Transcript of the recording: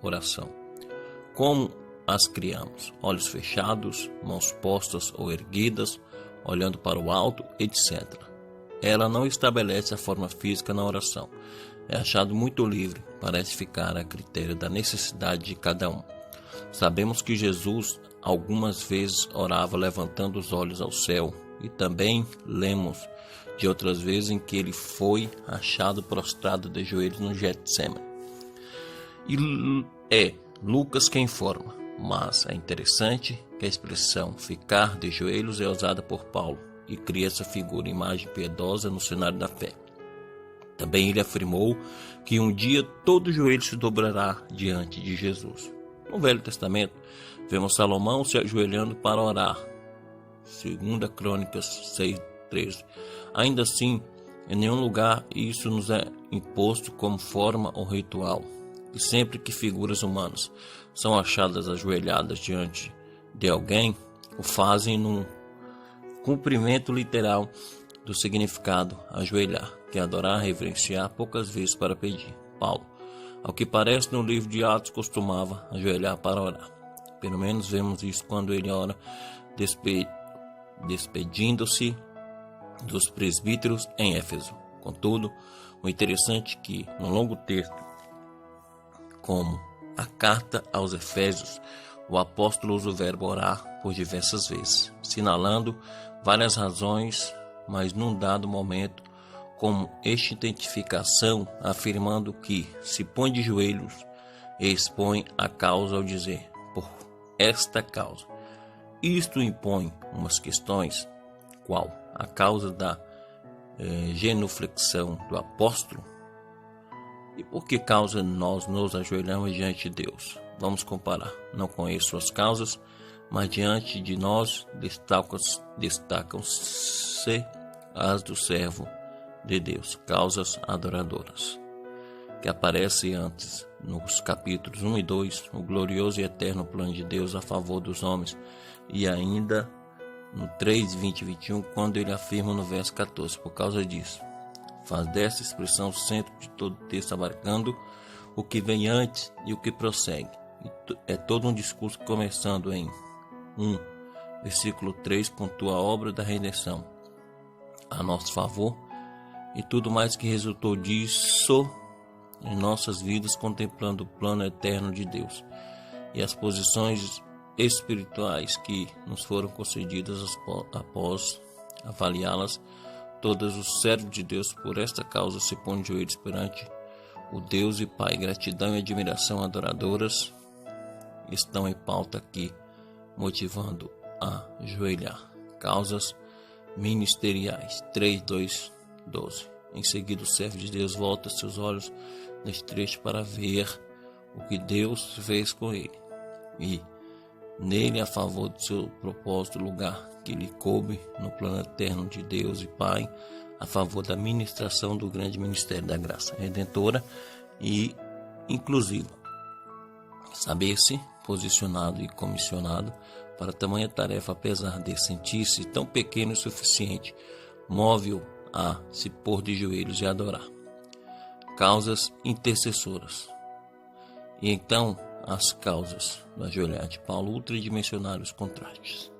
oração. Como as criamos? Olhos fechados, mãos postas ou erguidas, olhando para o alto, etc. Ela não estabelece a forma física na oração. É achado muito livre, parece ficar a critério da necessidade de cada um. Sabemos que Jesus algumas vezes orava levantando os olhos ao céu, e também lemos de outras vezes em que ele foi achado prostrado de joelhos no Getsemane. E é Lucas quem informa, mas é interessante que a expressão ficar de joelhos é usada por Paulo e cria essa figura, imagem piedosa no cenário da fé. Também ele afirmou que um dia todo joelho se dobrará diante de Jesus. No Velho Testamento, vemos Salomão se ajoelhando para orar. 2 Crônicas 6:13. Ainda assim, em nenhum lugar isso nos é imposto como forma ou ritual. E sempre que figuras humanas são achadas ajoelhadas diante de alguém, o fazem num cumprimento literal do significado ajoelhar, que é adorar, reverenciar, poucas vezes para pedir. Paulo, ao que parece no livro de Atos, costumava ajoelhar para orar. Pelo menos vemos isso quando ele ora despedindo-se dos presbíteros em Éfeso. Contudo, o interessante é que, no longo texto, como a carta aos Efésios, o apóstolo usa o verbo orar por diversas vezes, sinalando várias razões, mas num dado momento, como esta identificação, afirmando que se põe de joelhos e expõe a causa ao dizer, por esta causa. Isto impõe umas questões, qual? A causa da genuflexão do apóstolo. E por que causa nós nos ajoelhamos diante de Deus? Vamos comparar. Não conheço as causas, mas diante de nós destacam-se as do servo de Deus, causas adoradoras, que aparece antes nos capítulos 1 e 2, o glorioso e eterno plano de Deus a favor dos homens, e ainda no 3, 20 e 21, quando ele afirma no verso 14, por causa disso, faz dessa expressão o centro de todo o texto, abarcando o que vem antes e o que prossegue. É todo um discurso começando em 1, versículo 3, pontua a obra da redenção a nosso favor e tudo mais que resultou disso em nossas vidas, contemplando o plano eterno de Deus e as posições espirituais que nos foram concedidas após avaliá-las. Todos os servos de Deus por esta causa se põem de joelhos perante o Deus e Pai. Gratidão e admiração adoradoras estão em pauta aqui, motivando a ajoelhar. Causas ministeriais 3, 2, 12. Em seguida o servo de Deus volta seus olhos neste trecho para ver o que Deus fez com ele e nele a favor do seu propósito, lugar que lhe coube no plano eterno de Deus e Pai, a favor da ministração do grande ministério da graça redentora e inclusiva. Saber-se posicionado e comissionado para tamanha tarefa, apesar de sentir-se tão pequeno e suficiente, move-o a se pôr de joelhos e adorar. Causas intercessoras. E então as causas do ajoelhar de Paulo ultradimensionaram os contrastes.